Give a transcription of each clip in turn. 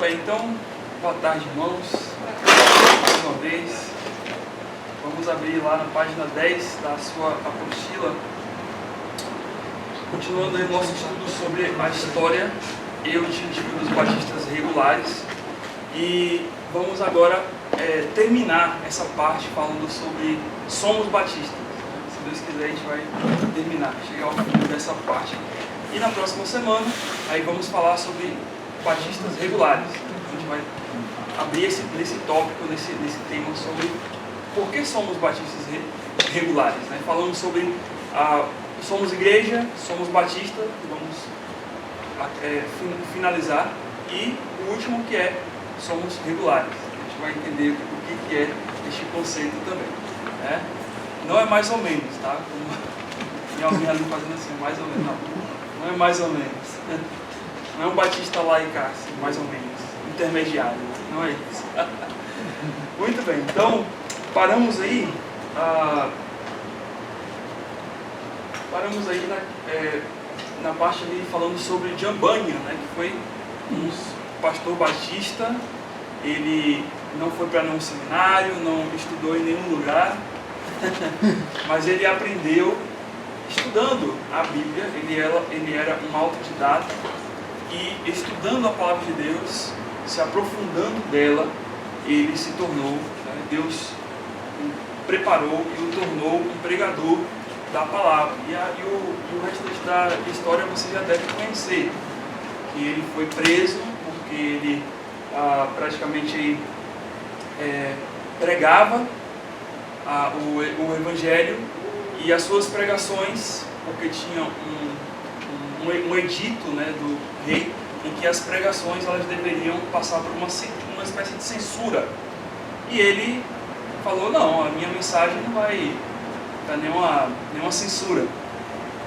Bem, então, boa tarde, irmãos. Mais uma vez, vamos abrir lá na página 10 da sua apostila. Continuando aí o nosso estudo sobre a história e o distintivo dos batistas regulares. E vamos agora terminar essa parte falando sobre somos batistas. Se Deus quiser, a gente vai terminar, chegar ao fim dessa parte. E na próxima semana, aí vamos falar sobre batistas regulares. A gente vai abrir esse tópico, nesse tema sobre por que somos batistas regulares, né? Falando sobre somos igreja, somos batistas, vamos finalizar. E o último que é somos regulares. A gente vai entender o que é este conceito também, né? Não é mais ou menos, tá? Tem alguém ali fazendo assim, mais ou menos. Não é mais ou menos. Não é um batista lá em casa, mais ou menos. Intermediário, não é isso. Muito bem, então paramos aí. Paramos aí na parte ali falando sobre John Bunyan, né, que foi um pastor batista. Ele não foi para nenhum seminário, não estudou em nenhum lugar, mas ele aprendeu estudando a Bíblia. Ele era um autodidata e estudando a palavra de Deus, se aprofundando dela, ele se tornou, né, Deus o preparou e o tornou um pregador da palavra. E o restante da história você já deve conhecer, que ele foi preso porque ele praticamente pregava o evangelho, e as suas pregações, porque tinha um edito, né, do rei, em que as pregações elas deveriam passar por uma espécie de censura. E ele falou: não, a minha mensagem não vai dar nenhuma censura.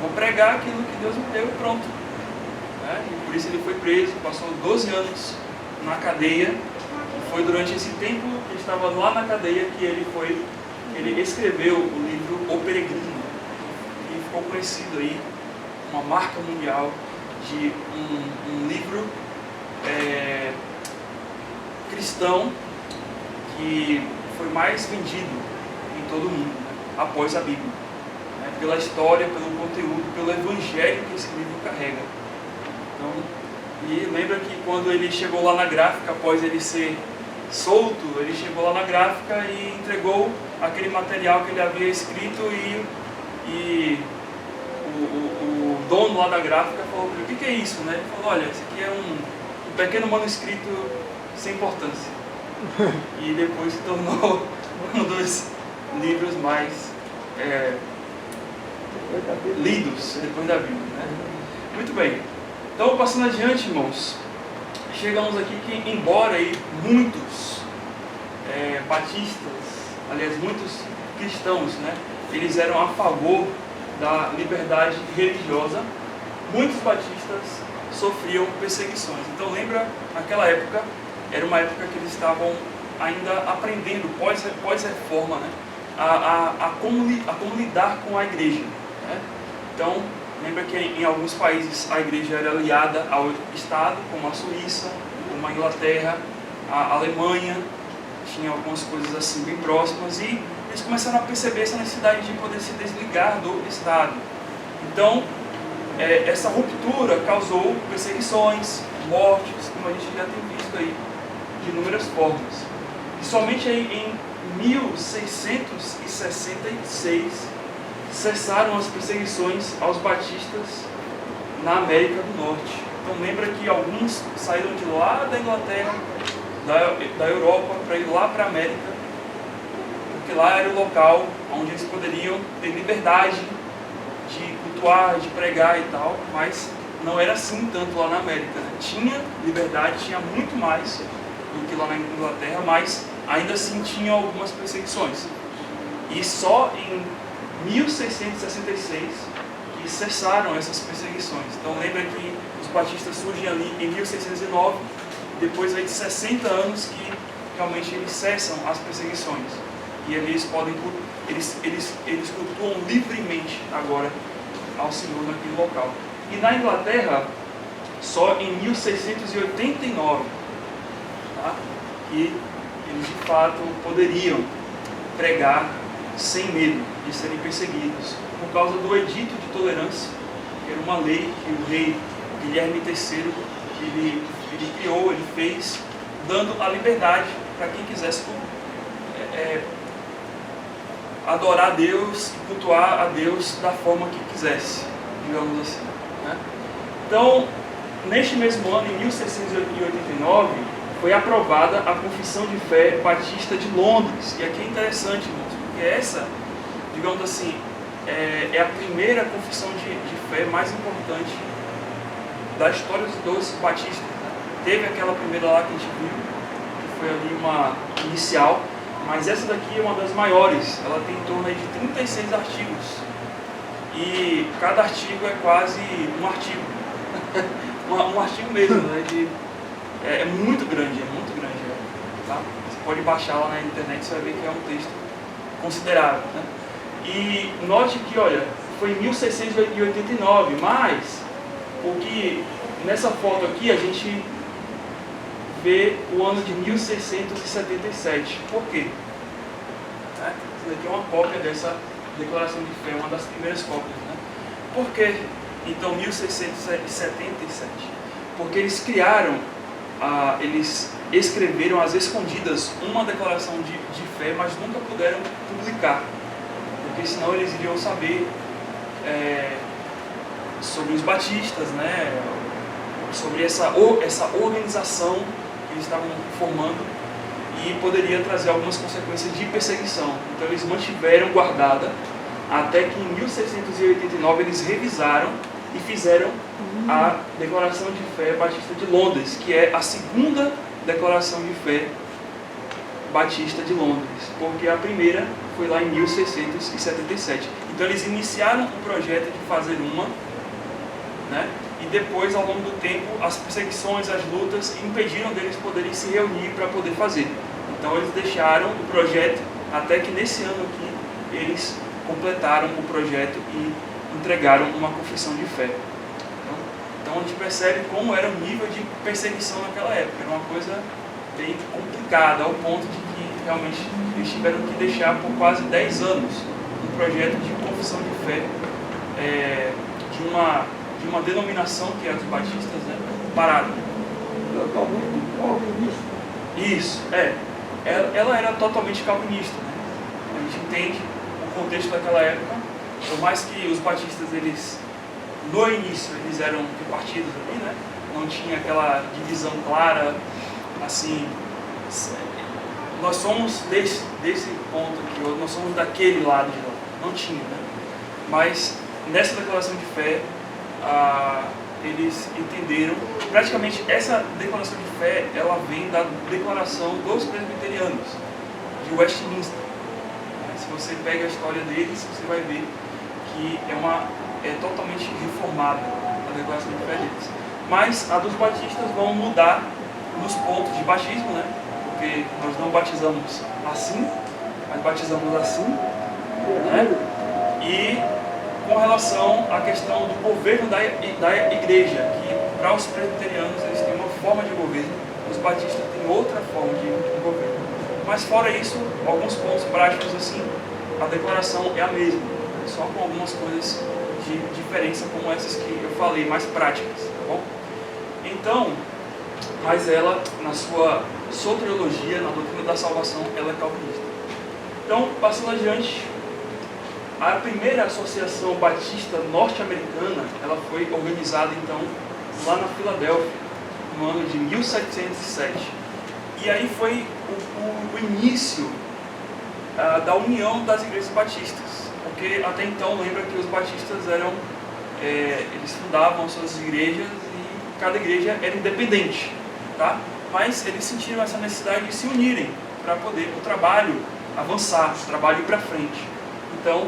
Vou pregar aquilo que Deus me deu e pronto. E por isso ele foi preso, passou 12 anos na cadeia. E foi durante esse tempo que ele estava lá na cadeia que ele escreveu o livro O Peregrino, que ficou conhecido aí, uma marca mundial de um livro cristão que foi mais vendido em todo o mundo, né, após a Bíblia, né, pela história, pelo conteúdo, pelo evangelho que esse livro carrega. Então, e lembra que quando ele chegou lá na gráfica, após ele ser solto, ele chegou lá na gráfica e entregou aquele material que ele havia escrito, e o dono lá da gráfica falou: o que é isso, né? Ele falou: olha, isso aqui é um pequeno manuscrito sem importância. E depois se tornou um dos livros mais lidos depois da Bíblia, né? Muito bem. Então, passando adiante, irmãos, chegamos aqui que, embora aí muitos batistas, aliás, muitos cristãos, né, eles eram a favor da liberdade religiosa, muitos batistas sofriam perseguições. Então, lembra, naquela época, era uma época que eles estavam ainda aprendendo, pós-reforma, né, a como lidar com a igreja, né? Então, lembra que em alguns países a igreja era aliada ao Estado, como a Suíça, como a Inglaterra, a Alemanha, tinha algumas coisas assim bem próximas, e eles começaram a perceber essa necessidade de poder se desligar do Estado. Então, essa ruptura causou perseguições, mortes, como a gente já tem visto aí, de inúmeras formas. E somente aí em 1666 cessaram as perseguições aos batistas na América do Norte. Então lembra que alguns saíram de lá da Inglaterra, da Europa, para ir lá para a América, porque lá era o local onde eles poderiam ter liberdade de cultuar, de pregar e tal, mas não era assim tanto lá na América, né? Tinha liberdade, tinha muito mais do que lá na Inglaterra, mas ainda assim tinha algumas perseguições. E só em 1666 que cessaram essas perseguições. Então lembra que os batistas surgem ali em 1609, depois aí de 60 anos que realmente eles cessam as perseguições. E eles cultuam livremente agora ao Senhor naquele local. E na Inglaterra, só em 1689 tá? Que eles de fato poderiam pregar sem medo de serem perseguidos, por causa do Edito de Tolerância, que era uma lei que o rei Guilherme III ele criou, ele fez, dando a liberdade para quem quisesse adorar a Deus e cultuar a Deus da forma que quisesse, digamos assim, né? Então, neste mesmo ano, em 1689, foi aprovada a Confissão de Fé Batista de Londres. E aqui é interessante, irmãos, porque essa, digamos assim, é a primeira confissão de fé mais importante da história dos batistas, né? Teve aquela primeira lá que a gente viu, que foi ali uma inicial, mas essa daqui é uma das maiores. Ela tem em torno aí de 36 artigos. E cada artigo é quase um artigo. um artigo mesmo, né? É muito grande, tá? Você pode baixar lá na internet, você vai ver que é um texto considerável, né? E note que, olha, foi em 1689, mas o que nessa foto aqui a gente vê o ano de 1677. Por quê? Essa daqui é uma cópia dessa declaração de fé, uma das primeiras cópias, né? Por que então 1677? Porque eles criaram, eles escreveram às escondidas uma declaração de fé, mas nunca puderam publicar, porque senão eles iriam saber sobre os batistas, né? Sobre essa organização que eles estavam formando, e poderia trazer algumas consequências de perseguição. Então eles mantiveram guardada até que em 1689 eles revisaram e fizeram a Declaração de Fé Batista de Londres, que é a segunda Declaração de Fé Batista de Londres, porque a primeira foi lá em 1677. Então eles iniciaram o projeto de fazer uma, né? E depois, ao longo do tempo, as perseguições, as lutas impediram deles poderem se reunir para poder fazer. Então eles deixaram o projeto até que nesse ano aqui eles completaram o projeto e entregaram uma confissão de fé. Então a gente percebe como era o nível de perseguição naquela época. Era uma coisa bem complicada, ao ponto de que realmente eles tiveram que deixar por quase 10 anos um projeto de confissão de fé de uma denominação que é a dos batistas, né, parada. Totalmente calvinista. Isso, ela era totalmente calvinista, né? A gente entende o contexto daquela época, por mais que os batistas, eles, no início, eles eram repartidos ali, né? Não tinha aquela divisão clara, assim, nós somos desse ponto aqui, ou nós somos daquele lado de lá, não tinha, né? Mas nessa declaração de fé, eles entenderam, praticamente essa declaração de fé, ela vem da declaração dos presbiterianos, de Westminster. Se você pega a história deles, você vai ver que é totalmente reformada a declaração de fé deles. Mas a dos batistas vão mudar nos pontos de batismo, né? Porque nós não batizamos assim, mas batizamos assim, né? E com relação à questão do governo da igreja, que para os presbiterianos eles têm uma forma de governo, os batistas têm outra forma de governo. Mas fora isso, alguns pontos práticos assim, a declaração é a mesma, só com algumas coisas de diferença, como essas que eu falei, mais práticas, tá bom? Então, mas ela, na sua soteriologia, na doutrina da salvação, ela é calvinista. Então, passando adiante, a primeira associação batista norte-americana, ela foi organizada então lá na Filadélfia, no ano de 1707. E aí foi o início da união das igrejas batistas, porque até então lembra que os batistas eram, eles fundavam suas igrejas e cada igreja era independente, tá? Mas eles sentiram essa necessidade de se unirem para poder o trabalho avançar, o trabalho ir para frente. Então,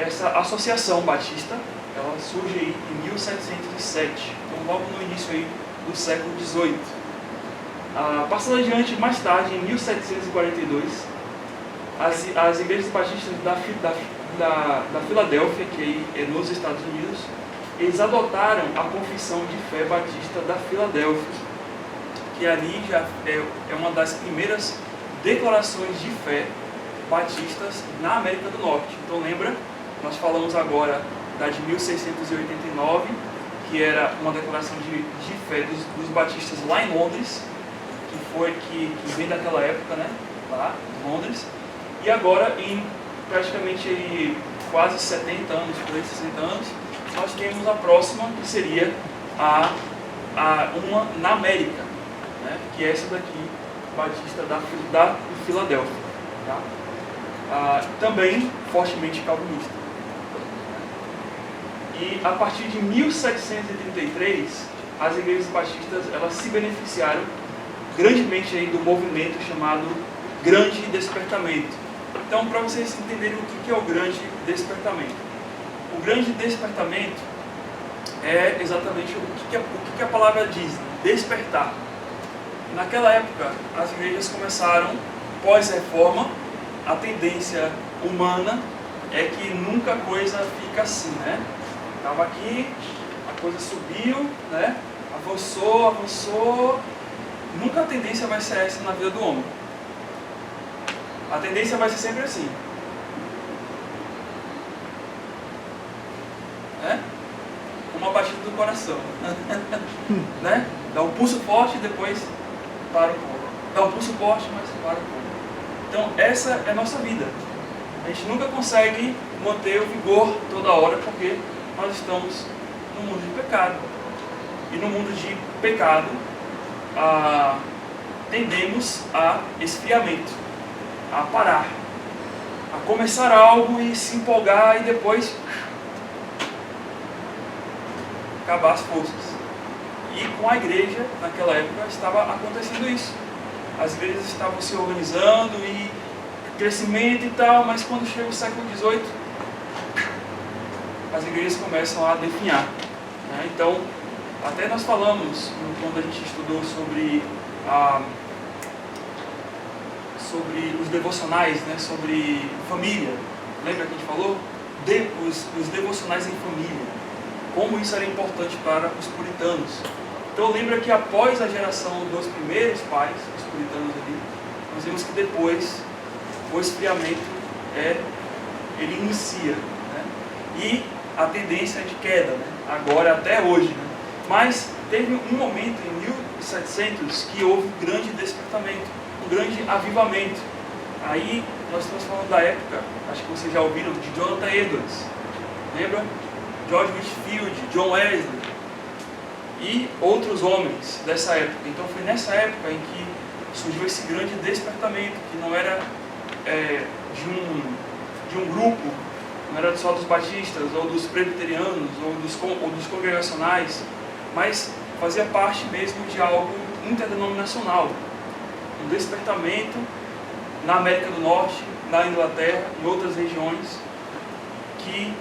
essa associação batista, ela surge aí em 1707, então logo no início aí do século XVIII. Passando adiante, mais tarde, em 1742, as igrejas batistas da Filadélfia, que aí é nos Estados Unidos, eles adotaram a Confissão de Fé Batista da Filadélfia, que ali já é uma das primeiras declarações de fé batistas na América do Norte. Então lembra, nós falamos agora da de 1689, que era uma declaração de fé dos batistas lá em Londres, que vem daquela época, né, lá em Londres, e agora em praticamente aí, quase 70 anos, por aí 60 anos, nós temos a próxima, que seria uma na América, né, que é essa daqui, batista da Filadélfia, tá? Também fortemente calvinista. E a partir de 1733, as igrejas batistas elas se beneficiaram grandemente aí do movimento chamado Grande Despertamento. Então, para vocês entenderem o que é o Grande Despertamento. O Grande Despertamento é exatamente o que a palavra diz, despertar. Naquela época, as igrejas começaram, pós-reforma, a tendência humana é que nunca a coisa fica assim, né? Estava aqui, a coisa subiu, né? Avançou. Nunca a tendência vai ser essa na vida do homem. A tendência vai ser sempre assim. Né? Uma batida do coração. Né? Dá um pulso forte e depois para um pouco. Dá um pulso forte, mas para um pouco. Então essa é a nossa vida. A gente nunca consegue manter o vigor toda hora porque nós estamos no mundo de pecado. E no mundo de pecado, tendemos a esfriamento, a parar, a começar algo e se empolgar e depois acabar as forças. E com a igreja, naquela época, estava acontecendo isso. As igrejas estavam se organizando e crescimento e tal, mas quando chega o século XVIII, as igrejas começam a definhar. Né? Então, até nós falamos, quando a gente estudou sobre os devocionais, né? Sobre família. Lembra que a gente falou? Os devocionais em família. Como isso era importante para os puritanos. Então lembra que após a geração dos primeiros pais, os puritanos ali, nós vimos que depois o esfriamento ele inicia. Né? E a tendência é de queda, né? Agora até hoje. Né? Mas teve um momento em 1700 que houve um grande despertamento, um grande avivamento. Aí nós estamos falando da época, acho que vocês já ouviram, de Jonathan Edwards. Lembra? George Whitefield, John Wesley e outros homens dessa época. Então foi nessa época em que surgiu esse grande despertamento, que não era de um grupo, não era só dos batistas, ou dos presbiterianos, ou dos congregacionais, mas fazia parte mesmo de algo interdenominacional. Um despertamento na América do Norte, na Inglaterra, em outras regiões, que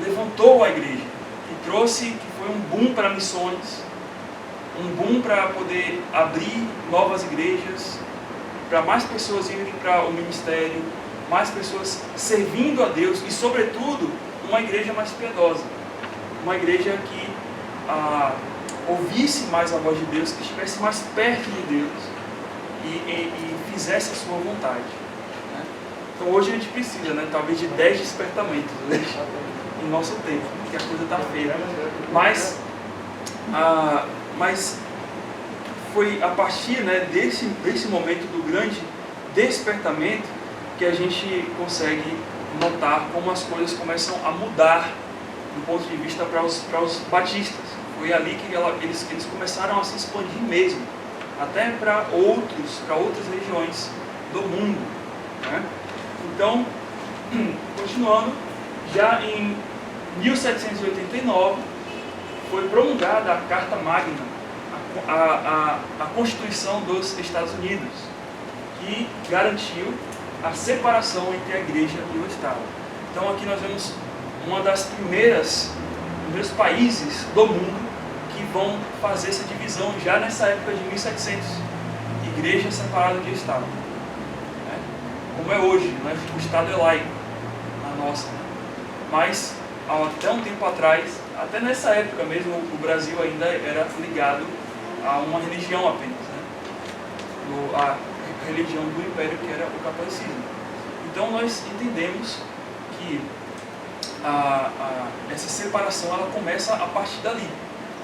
levantou a igreja, que foi um boom para missões, um boom para poder abrir novas igrejas, para mais pessoas irem para o ministério, mais pessoas servindo a Deus e, sobretudo, uma igreja mais piedosa, uma igreja que ouvisse mais a voz de Deus, que estivesse mais perto de Deus e fizesse a sua vontade. Né? Então hoje a gente precisa, né, talvez de 10 despertamentos, né, em nosso tempo, porque a coisa está feia. Mas foi a partir, né, desse momento do grande despertamento que a gente consegue notar como as coisas começam a mudar do ponto de vista para os batistas. Foi ali que eles começaram a se expandir mesmo, até para outras regiões do mundo. Né? Então, continuando, já em 1789 foi promulgada a Carta Magna, a Constituição dos Estados Unidos, que garantiu a separação entre a igreja e o Estado. Então aqui nós vemos uma das primeiros países do mundo que vão fazer essa divisão já nessa época de 1700, igreja separada de Estado. Né? Como é hoje, né? O Estado é laico, a nossa. Né? Mas até um tempo atrás, até nessa época mesmo, o Brasil ainda era ligado a uma religião apenas. Né? a religião do império, que era o catolicismo. Então nós entendemos que essa separação ela começa a partir dali,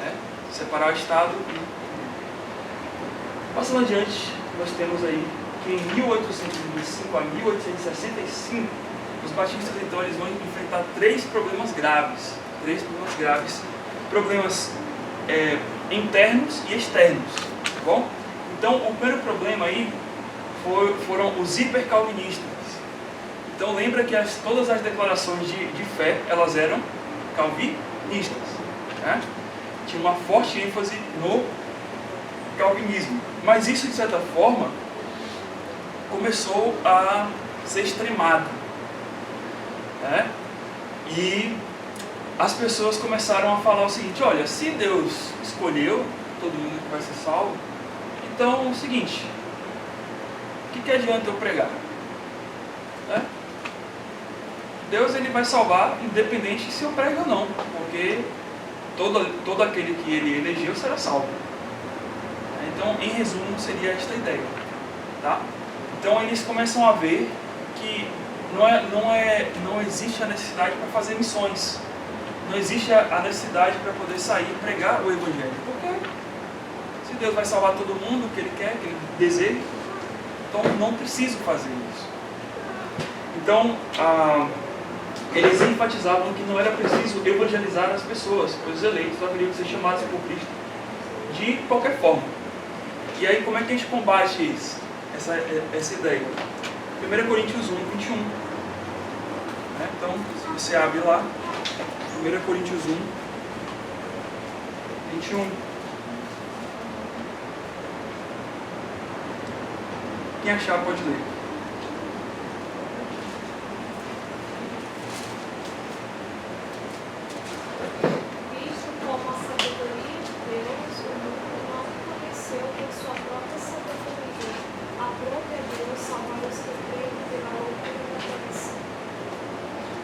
né? Separar o Estado e... Passando adiante, nós temos aí que em 1825 a 1865, os batistas então eles vão enfrentar três problemas graves, problemas internos e externos, tá bom? Então o primeiro problema aí foram os hipercalvinistas. Então lembra que todas as declarações de fé, elas eram calvinistas, né? Tinha uma forte ênfase no calvinismo. Mas isso, de certa forma, começou a ser extremado, né? E as pessoas começaram a falar o seguinte: olha, se Deus escolheu todo mundo que vai ser salvo, então é o seguinte, o que adianta eu pregar? Né? Deus ele vai salvar independente se eu prego ou não, porque todo aquele que ele elegeu será salvo. Então, em resumo, seria esta ideia, tá? Então eles começam a ver que não existe a necessidade para fazer missões, não existe a necessidade para poder sair e pregar o Evangelho, porque se Deus vai salvar todo mundo que Ele quer, que Ele deseja, então não preciso fazer isso. Então, eles enfatizavam que não era preciso evangelizar as pessoas, pois os eleitos haveriam de ser chamados por Cristo de qualquer forma. E aí, como é que a gente combate isso? Essa ideia? 1 Coríntios 1, 21. Então, se você abre lá, 1 Coríntios 1, 21. Quem achar pode ler.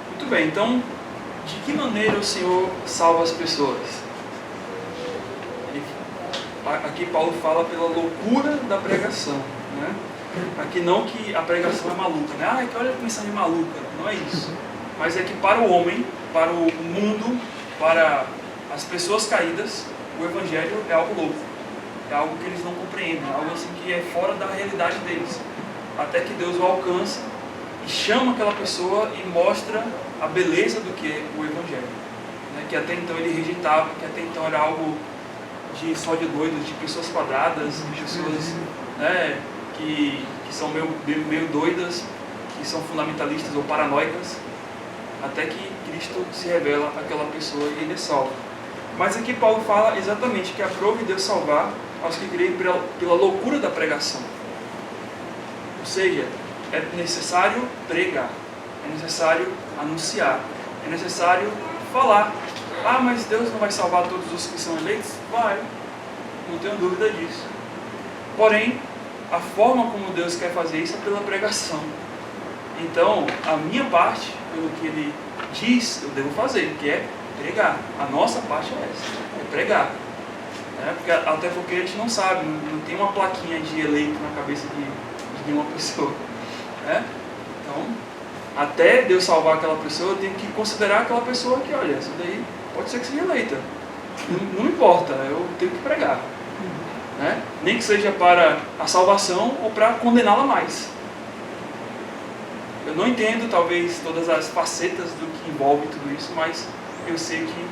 Muito bem, então, de que maneira o Senhor salva as pessoas? Aqui Paulo fala pela loucura da pregação, né? Aqui não que a pregação é maluca, né? Que olha que mensagem maluca, não é isso. Mas é que para o homem, para o mundo, para as pessoas caídas, o Evangelho é algo louco. É algo que eles não compreendem, é algo assim que é fora da realidade deles. Até que Deus o alcança e chama aquela pessoa e mostra a beleza do que é o Evangelho, né? Que até então ele rejeitava, que até então era algo só de doidos, de pessoas quadradas, de pessoas, né, que são meio doidas, que são fundamentalistas ou paranoicas, até que Cristo se revela àquela pessoa e ele é salvo. Mas aqui Paulo fala exatamente que aprove Deus salvar aos que creem pela loucura da pregação. Ou seja, é necessário pregar, é necessário anunciar, é necessário falar. Ah, mas Deus não vai salvar todos os que são eleitos? Vai, não tenho dúvida disso. Porém, a forma como Deus quer fazer isso é pela pregação. Então, a minha parte, pelo que Ele diz, eu devo fazer, que é pregar. A nossa parte é essa, é pregar. Até porque a gente não sabe, não tem uma plaquinha de eleito na cabeça de nenhuma pessoa. Então, até Deus salvar aquela pessoa, eu tenho que considerar aquela pessoa que, olha, isso daí pode ser que seja eleita. Não importa, eu tenho que pregar. Nem que seja para a salvação ou para condená-la mais. Eu não entendo, talvez, todas as facetas do que envolve tudo isso, mas eu sei que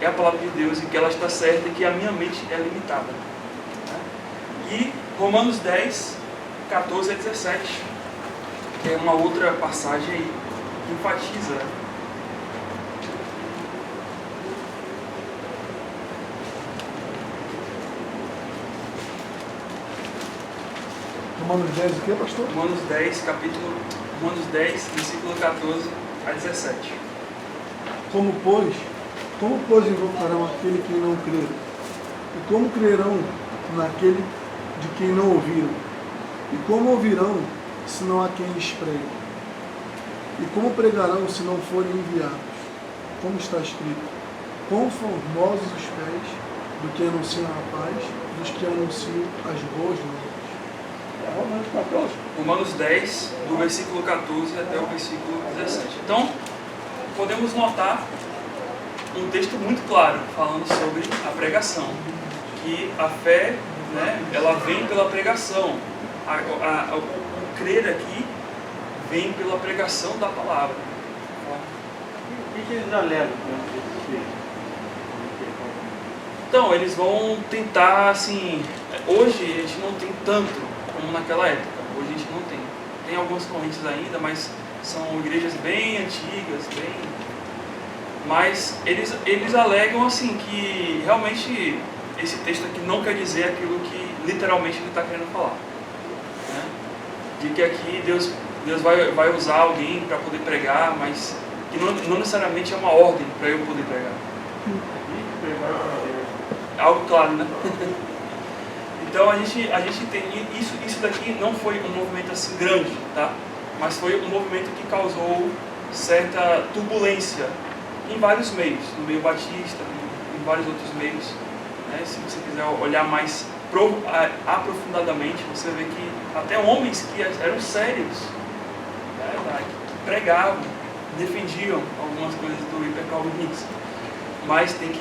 é a palavra de Deus e que ela está certa e que a minha mente é limitada. E Romanos 10, 14 a 17, que é uma outra passagem aí que enfatiza. Romanos 10 o que, pastor? Romanos 10, versículo 14 a 17. Como pois invocarão aquele que não crê? E como crerão naquele de quem não ouviram? E como ouvirão, se não há quem lhes pregue? E como pregarão, se não forem enviados? Como está escrito: quão formosos os pés do que anunciam a paz, dos que anunciam as boas novas. Romanos 14. Romanos 10, do versículo 14 até o versículo 17. Então, podemos notar um texto muito claro falando sobre a pregação, que a fé, né, ela vem pela pregação. O crer aqui vem pela pregação da palavra. O que eles alegam com esse texto? Então, eles vão tentar, assim, hoje a gente não tem tanto como naquela época. Hoje a gente não tem. Tem algumas correntes ainda, mas são igrejas bem antigas, mas eles alegam assim que realmente esse texto aqui não quer dizer aquilo que literalmente ele está querendo falar, né? De que aqui Deus vai usar alguém para poder pregar, mas que não necessariamente é uma ordem para eu poder pregar. Algo claro, né? Então a gente tem isso daqui não foi um movimento assim grande, tá? Mas foi um movimento que causou certa turbulência em vários meios, no meio batista, em vários outros meios, né? Se você quiser olhar mais aprofundadamente, você vê que até homens que eram sérios, né, que pregavam, defendiam algumas coisas do hipercalvinismo, mas tem que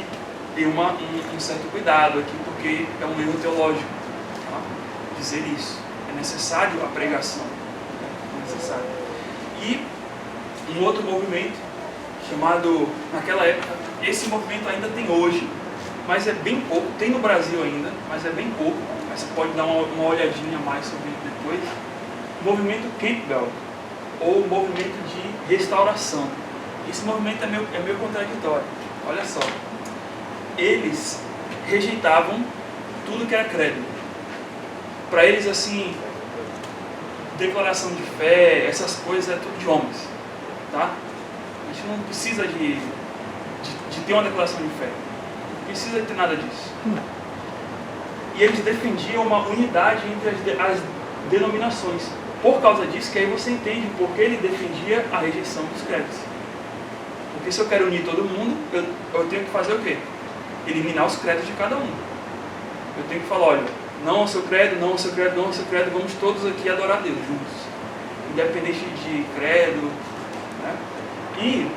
ter um certo cuidado aqui, porque é um erro teológico, tá? Dizer isso. É necessário a pregação. É necessário. E um outro movimento chamado, naquela época, esse movimento ainda tem hoje, mas é bem pouco, tem no Brasil ainda, mas é bem pouco, mas você pode dar uma olhadinha mais sobre ele depois. O movimento Campbell, ou movimento de restauração. Esse movimento é meio contraditório. Olha só. Eles rejeitavam tudo que era credo. Para eles, assim, declaração de fé, essas coisas é tudo de homens, tá? A gente não precisa de ter uma declaração de fé. Não precisa ter nada disso. E eles defendiam uma unidade entre as denominações. Por causa disso, que aí você entende porque ele defendia a rejeição dos credos. Porque se eu quero unir todo mundo, eu tenho que fazer o quê? Eliminar os credos de cada um. Eu tenho que falar, olha, não ao seu credo, não ao seu credo, não ao seu credo, vamos todos aqui adorar a Deus juntos. Independente de credo, né? E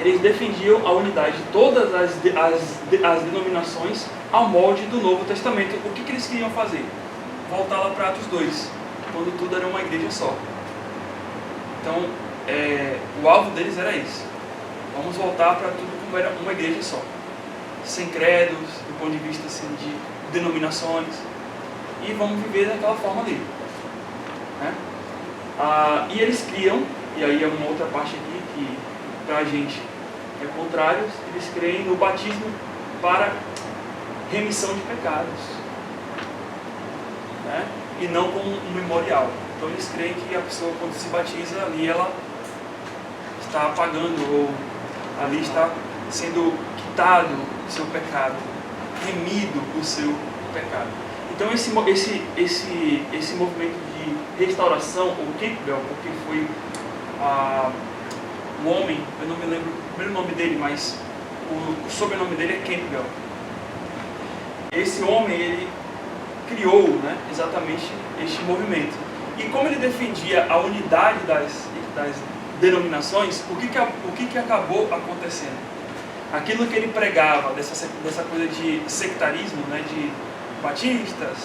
eles defendiam a unidade de todas as denominações ao molde do Novo Testamento. O que eles queriam fazer? Voltar lá para Atos 2, quando tudo era uma igreja só. Então, o alvo deles era isso. Vamos voltar para tudo como era uma igreja só. Sem credos, do ponto de vista assim, de denominações. E vamos viver daquela forma ali, né? E eles criam, e aí é uma outra parte aqui que para a gente é contrário, eles creem no batismo para remissão de pecados, né? E não como um memorial. Então eles creem que a pessoa, quando se batiza, ali ela está apagando, ou ali está sendo quitado o seu pecado, remido o seu pecado. Então esse movimento de restauração, ou Campbell, porque foi o homem, eu não me lembro o primeiro nome dele, mas o sobrenome dele é Campbell. Esse homem, ele criou, né, exatamente este movimento. E como ele defendia a unidade das denominações, o que acabou acontecendo? Aquilo que ele pregava, dessa coisa de sectarismo, né, de batistas,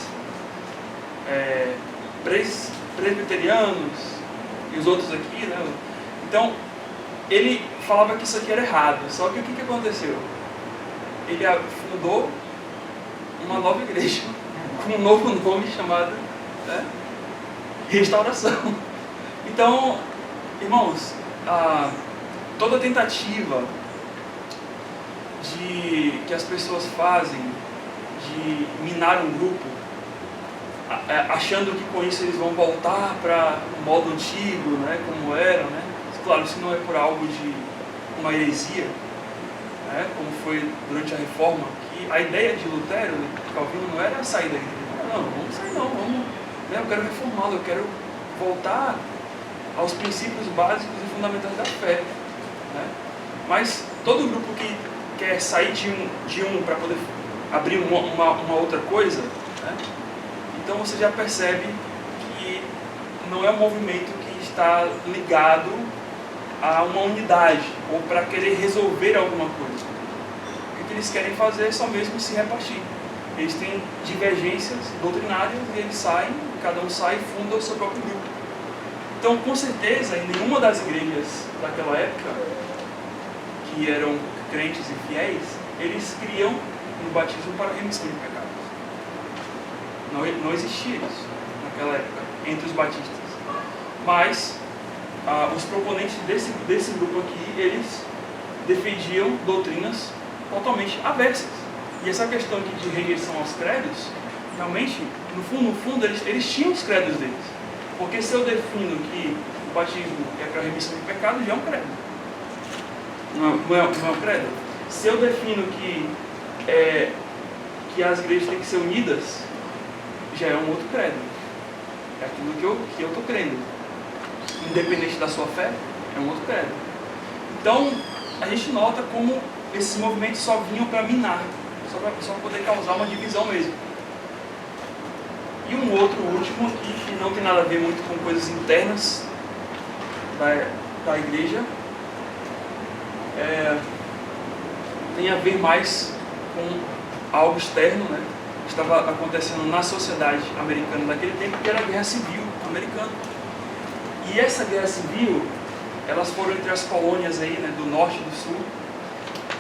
presbiterianos e os outros aqui, né? Então, ele falava que isso aqui era errado. Só que o que aconteceu? Ele fundou uma nova igreja, com um novo nome chamado, né, Restauração. Então, irmãos, toda tentativa que as pessoas fazem de minar um grupo, achando que com isso eles vão voltar para o modo antigo, né, como eram, né? Claro, isso não é por algo de uma heresia, né, como foi durante a Reforma, que a ideia de Lutero, de Calvino, não era sair da igreja. Não, vamos sair não, né, eu quero reformá-lo, eu quero voltar aos princípios básicos e fundamentais da fé, né? Mas todo grupo que quer sair de um para poder abrir uma outra coisa, né, Então você já percebe que não é um movimento que está ligado a uma unidade ou para querer resolver alguma coisa. O que eles querem fazer é só mesmo se repartir. Eles têm divergências doutrinárias e eles saem, cada um sai e funda o seu próprio grupo. Então, com certeza, em nenhuma das igrejas daquela época, que eram crentes e fiéis, eles criam no batismo para remissão de pecados. Não existia isso naquela época, entre os batistas. Mas, os proponentes desse grupo aqui, eles defendiam doutrinas totalmente aversas. E essa questão de rejeição aos credos, realmente, no fundo eles tinham os credos deles. Porque se eu defino que o batismo é para remissão de pecado, já é um credo. Não é um credo? Se eu defino que as igrejas têm que ser unidas, já é um outro credo. É aquilo que eu estou crendo. Independente da sua fé, é um outro credo. Então, a gente nota como esses movimentos só vinham para minar, só para poder causar uma divisão mesmo. E um outro último aqui, que não tem nada a ver muito com coisas internas da igreja, tem a ver mais com algo externo, né? Que estava acontecendo na sociedade americana daquele tempo, que era a Guerra Civil Americana. E essa Guerra Civil, elas foram entre as colônias aí, né, do norte e do sul.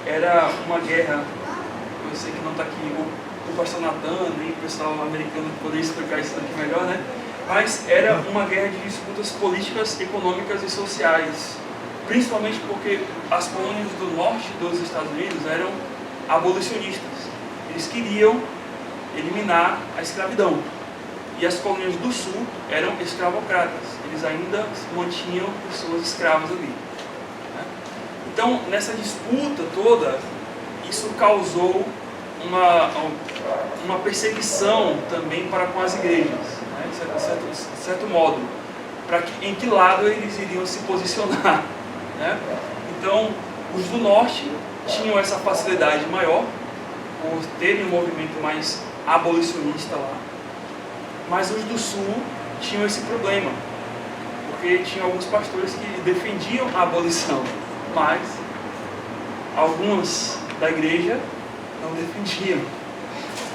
Era uma guerra, eu sei que não está aqui o pastor Natan, nem o pessoal americano poderia explicar isso aqui melhor, né? Mas era uma guerra de disputas políticas, econômicas e sociais. Principalmente porque as colônias do norte dos Estados Unidos eram abolicionistas. Eles queriam eliminar a escravidão. E as colônias do sul eram escravocratas. Eles ainda mantinham pessoas escravas ali. Então, nessa disputa toda, isso causou uma perseguição também para com as igrejas, né? De certo modo, em que lado eles iriam se posicionar, né? Então, os do norte tinham essa facilidade maior, por terem um movimento mais abolicionista lá, mas os do sul tinham esse problema, porque tinham alguns pastores que defendiam a abolição, mas alguns da igreja não defendiam.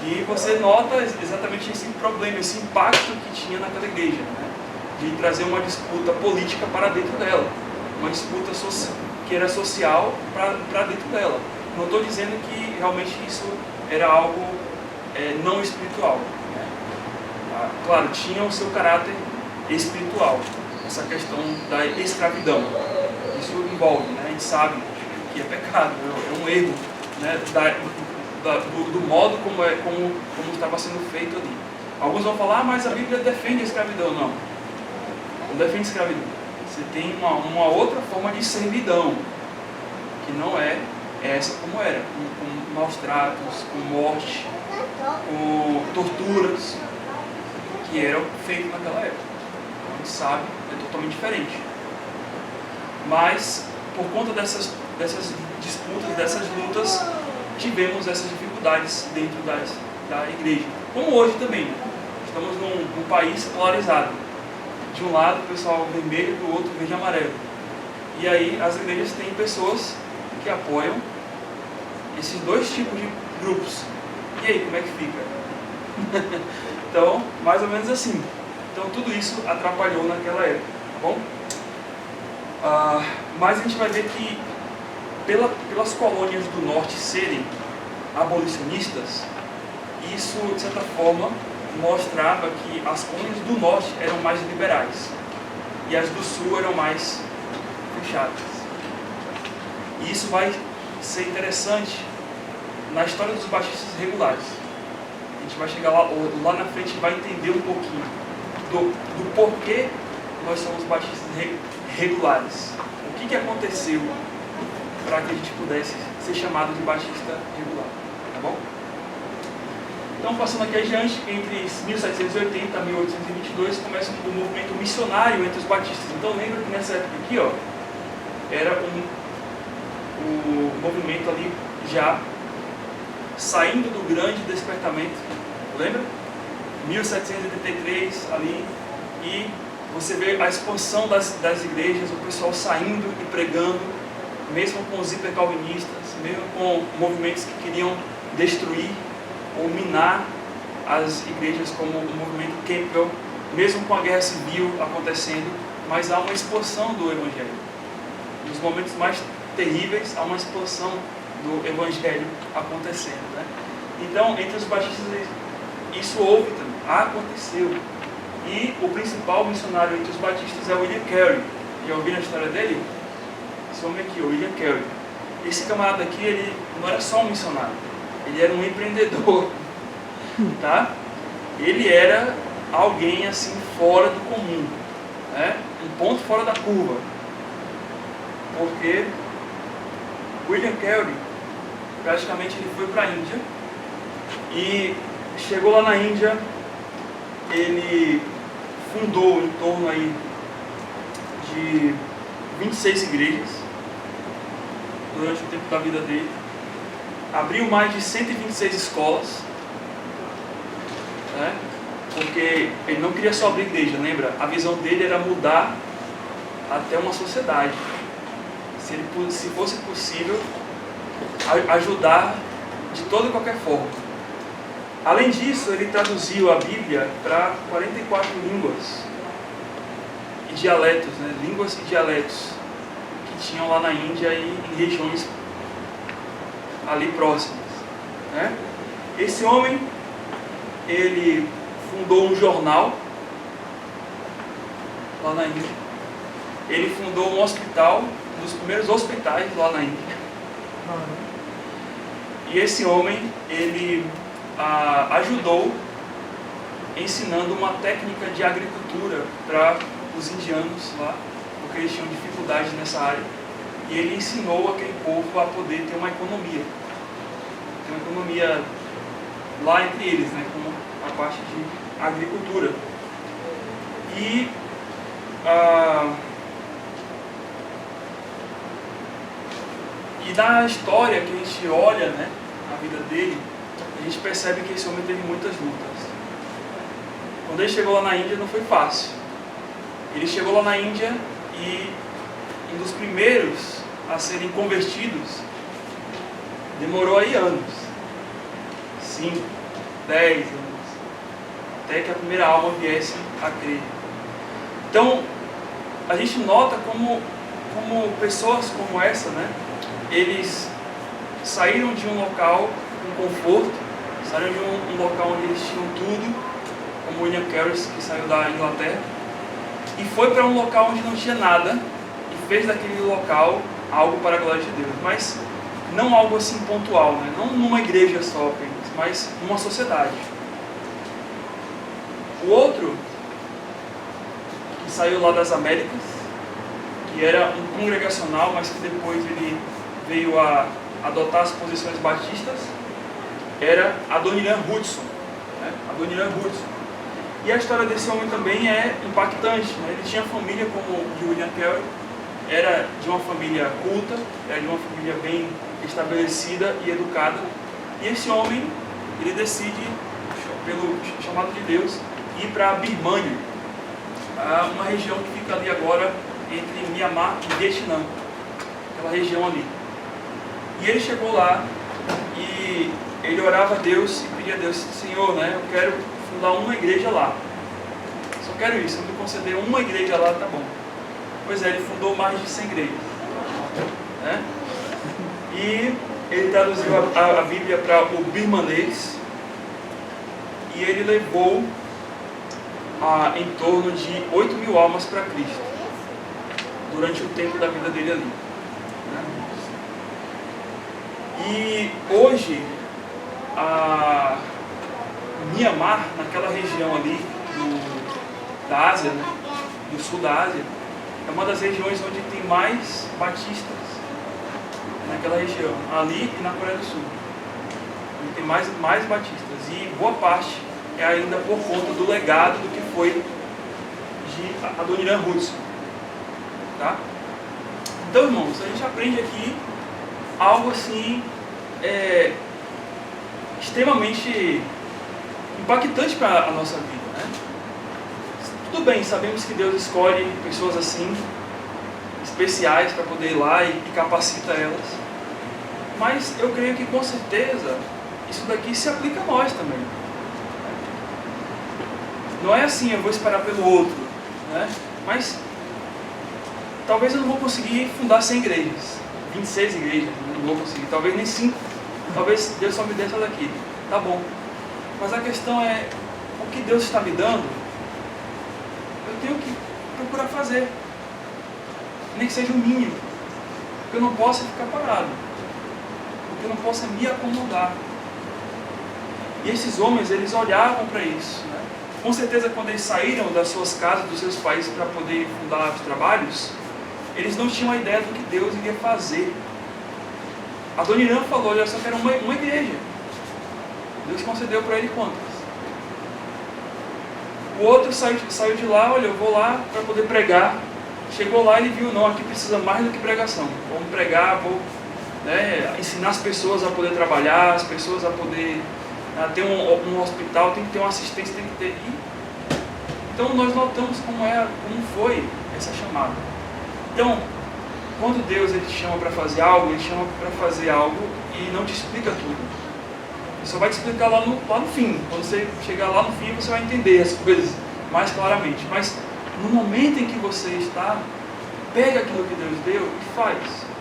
E você nota exatamente esse problema, esse impacto que tinha naquela igreja, né? De trazer uma disputa política para dentro dela, uma disputa que era social para dentro dela. Não estou dizendo que realmente isso era algo não espiritual, né? Claro, tinha o seu caráter espiritual, essa questão da escravidão. Isso envolve, né? A gente sabe que é pecado, é um erro, né? Do modo como estava sendo feito ali. Alguns vão falar, mas a Bíblia defende a escravidão. Não defende a escravidão. Você tem uma outra forma de servidão, que não é essa como era, com maus tratos, com morte, com torturas, que eram feitas naquela época. A gente sabe, é totalmente diferente. Mas, por conta dessas disputas, dessas lutas, tivemos essas dificuldades dentro da igreja. Como hoje também, né? Estamos num país polarizado. De um lado o pessoal vermelho, do outro verde e amarelo. E aí as igrejas têm pessoas que apoiam esses dois tipos de grupos. E aí, como é que fica? Então, mais ou menos assim. Então tudo isso atrapalhou naquela época, tá bom? Mas a gente vai ver que pelas colônias do norte serem abolicionistas, isso de certa forma mostrava que as colônias do norte eram mais liberais e as do sul eram mais fechadas. E isso vai ser interessante na história dos batistas regulares. A gente vai chegar lá na frente e vai entender um pouquinho do porquê nós somos batistas regulares. O que aconteceu para que a gente pudesse ser chamado de batista regular, tá bom? Então, passando aqui adiante, entre 1780 e 1822, começa o movimento missionário entre os batistas. Então, lembra que nessa época aqui, ó, era o movimento ali já saindo do grande despertamento, lembra? 1783 ali, e você vê a expansão das igrejas, o pessoal saindo e pregando, mesmo com os hipercalvinistas, mesmo com movimentos que queriam destruir ou minar as igrejas, como o movimento Campbell, mesmo com a guerra civil acontecendo, mas há uma expansão do Evangelho. Nos momentos mais terríveis, há uma expansão do Evangelho acontecendo, né? Então, entre os batistas, isso houve também, aconteceu. E o principal missionário entre os batistas é William Carey. Já ouviram a história dele? Esse homem aqui, o William Carey. Esse camarada aqui, ele não era só um missionário, ele era um empreendedor, tá? Ele era alguém assim fora do comum, né? Um ponto fora da curva, porque William Carey praticamente ele foi para a Índia e chegou lá na Índia, ele fundou em torno aí de 26 igrejas durante o tempo da vida dele, abriu mais de 126 escolas, né? Porque ele não queria só abrir igreja, lembra? A visão dele era mudar até uma sociedade, se fosse possível, ajudar de toda e qualquer forma. Além disso, ele traduziu a Bíblia para 44 línguas e dialetos, né? Línguas e dialetos que tinham lá na Índia e em regiões ali próximas, né? Esse homem, ele fundou um jornal lá na Índia. Ele fundou um hospital, um dos primeiros hospitais lá na Índia. E esse homem, ele ajudou ensinando uma técnica de agricultura para os indianos lá, porque eles tinham dificuldades nessa área. E ele ensinou aquele povo a poder ter uma economia. Ter uma economia lá entre eles, né, como a parte de agricultura. E na história que a gente olha, né, a vida dele, a gente percebe que esse homem teve muitas lutas. Quando ele chegou lá na Índia não foi fácil. Ele chegou lá na Índia e um dos primeiros a serem convertidos demorou aí anos. 5, 10 anos. Até que a primeira alma viesse a crer. Então, a gente nota como pessoas como essa, né, eles saíram de um local com conforto, saíram de um local onde eles tinham tudo, como William Carey, que saiu da Inglaterra, e foi para um local onde não tinha nada, e fez daquele local algo para a glória de Deus. Mas não algo assim pontual, né? Não numa igreja só apenas, mas numa sociedade. O outro, que saiu lá das Américas, que era um congregacional, mas que depois ele veio a adotar as posições batistas, era Adoniram Hudson, né? Adoniram Hudson. E a história desse homem também é impactante, né? Ele tinha família como de William Carey, era de uma família culta, era de uma família bem estabelecida e educada. E esse homem, ele decide, pelo chamado de Deus, ir para a Birmânia, uma região que fica ali agora entre Mianmar e Vietnã, aquela região ali. E ele chegou lá e ele orava a Deus e pedia a Deus: Senhor, né, eu quero fundar uma igreja lá. Só quero isso, se eu me conceder uma igreja lá, tá bom. Pois é, ele fundou mais de 100 igrejas, né? E ele traduziu a Bíblia para o birmanês e ele levou em torno de 8.000 almas para Cristo durante o tempo da vida dele ali, né? E hoje a Mianmar, naquela região ali da Ásia, né, do sul da Ásia, é uma das regiões onde tem mais batistas naquela região, ali e na Coreia do Sul. Onde tem mais batistas, e boa parte é ainda por conta do legado do que foi de Adoniram Hudson, tá? Então, irmãos, a gente aprende aqui algo assim extremamente impactante para a nossa vida, né? Tudo bem, sabemos que Deus escolhe pessoas assim, especiais, para poder ir lá e capacita elas. Mas eu creio que com certeza isso daqui se aplica a nós também. Não é assim, eu vou esperar pelo outro, né? Mas talvez eu não vou conseguir fundar 100 igrejas, 26 igrejas, não vou conseguir, talvez nem 5. Talvez Deus só me dê essa daqui, tá bom. Mas a questão é, o que Deus está me dando, eu tenho que procurar fazer. Nem que seja o mínimo. Porque eu não posso ficar parado. Porque eu não posso me acomodar. E esses homens, eles olhavam para isso, né? Com certeza, quando eles saíram das suas casas, dos seus países, para poder fundar os trabalhos, eles não tinham a ideia do que Deus iria fazer. A Dona Irã falou, olha só, que era uma igreja. Deus concedeu para ele quantas? O outro saiu de lá, olha, eu vou lá para poder pregar. Chegou lá e ele viu, não, aqui precisa mais do que pregação. Vamos pregar, vou ensinar as pessoas a poder trabalhar, as pessoas a poder ter um hospital, tem que ter uma assistência, tem que ter. Então nós notamos como foi essa chamada. Então, quando Deus ele te chama para fazer algo, ele chama para fazer algo e não te explica tudo. Ele só vai te explicar lá no fim. Quando você chegar lá no fim, você vai entender as coisas mais claramente. Mas no momento em que você está, pega aquilo que Deus deu e faz.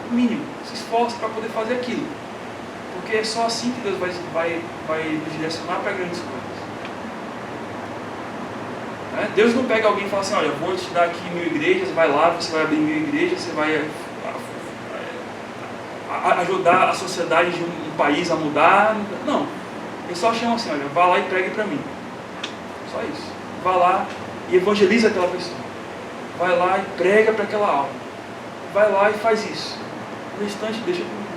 O mínimo. Se esforce para poder fazer aquilo. Porque é só assim que Deus vai nos direcionar para grandes coisas. Deus não pega alguém e fala assim, olha, eu vou te dar aqui 1000 igrejas, vai lá, você vai abrir 1000 igrejas, você vai ajudar a sociedade de um país a mudar. Não. Ele só chama assim, olha, vá lá e pregue para mim. Só isso. Vá lá e evangeliza aquela pessoa. Vai lá e prega para aquela alma. Vai lá e faz isso. O restante deixa comigo.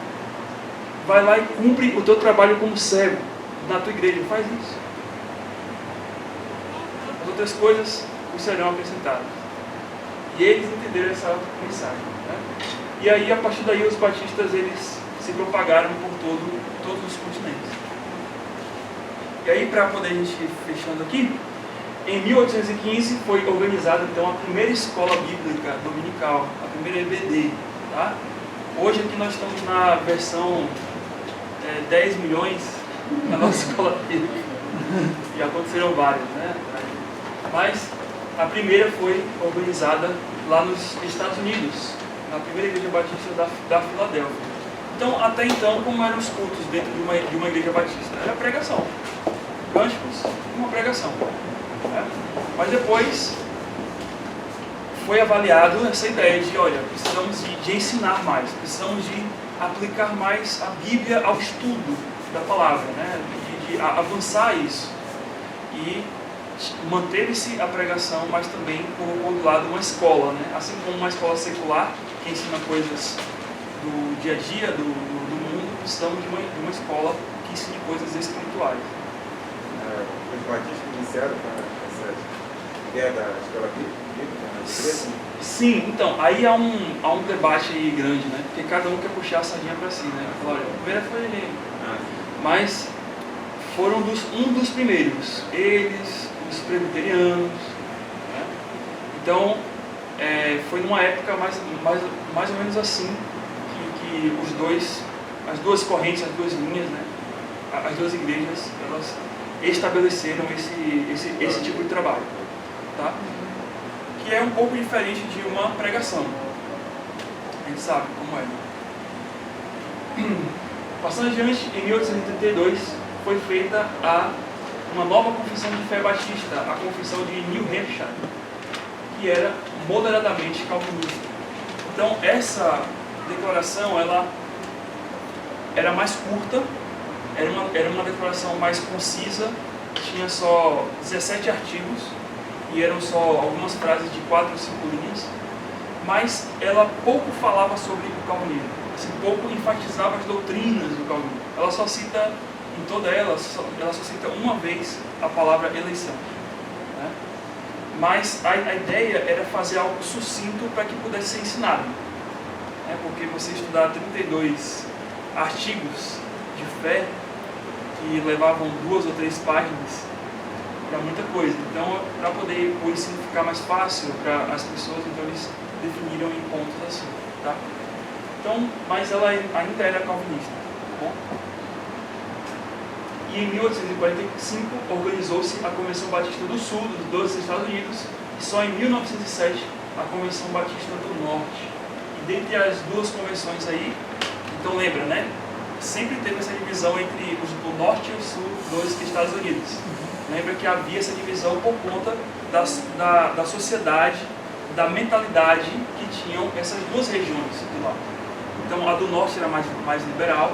Vai lá e cumpre o teu trabalho como servo na tua igreja. Faz isso. As outras coisas os serão acrescentadas. E eles entenderam essa mensagem, né? E aí, a partir daí, os batistas eles se propagaram por todos os continentes. E aí, para poder a gente ir fechando aqui, em 1815 foi organizada então a primeira escola bíblica dominical, a primeira EBD. Tá? Hoje aqui nós estamos na versão 10 milhões da nossa escola bíblica. Já aconteceram várias, né? Mas a primeira foi organizada lá nos Estados Unidos, na primeira igreja batista da Filadélfia. Então, até então, como eram os cultos dentro de uma igreja batista? Era pregação. Cânticos, uma pregação. Né? Mas depois foi avaliado essa ideia de, olha, precisamos de ensinar mais, precisamos de aplicar mais a Bíblia ao estudo da palavra, né? de avançar isso. E manteve-se a pregação, mas também colocou do lado uma escola, né? Assim como uma escola secular, que ensina coisas do dia a dia, do mundo, precisamos de uma escola que ensine coisas espirituais. Os batistas iniciaram essa ideia da escola bíblica na igreja? Sim, então, aí há um debate aí grande, né? Porque cada um quer puxar a sardinha para si, né? Falar, olha, a primeira foi ele. Mas foram um dos primeiros. Eles, os presbiterianos. Né? Então, foi numa época mais ou menos assim que as duas correntes, as duas linhas, né? As duas igrejas, elas estabeleceram esse tipo de trabalho. Tá? Que é um pouco diferente de uma pregação. A gente sabe como é. Passando adiante, em 1832 foi feita uma nova confissão de fé batista, a confissão de New Hampshire, que era moderadamente calvinista. Então essa declaração ela era mais curta, era uma declaração mais concisa, tinha só 17 artigos e eram só algumas frases de 4 ou 5 linhas, mas ela pouco falava sobre o calvinismo, assim, pouco enfatizava as doutrinas do calvinismo. Ela só cita, em toda ela só cita uma vez a palavra eleição. Né? Mas a ideia era fazer algo sucinto para que pudesse ser ensinado. Né? Porque você estudar 32 artigos de fé, que levavam 2 ou 3 páginas, para muita coisa. Então, para poder o ensino ficar mais fácil para as pessoas, então eles definiram em pontos assim, tá? Então, mas ela ainda era calvinista, tá bom? E em 1845 organizou-se a Convenção Batista do Sul dos Estados Unidos e só em 1907 a Convenção Batista do Norte. E dentre as duas convenções aí, então lembra, né? Sempre teve essa divisão entre o Norte e o Sul dos Estados Unidos. Lembra que havia essa divisão por conta da sociedade, da mentalidade que tinham essas duas regiões do lá. Então a do Norte era mais liberal,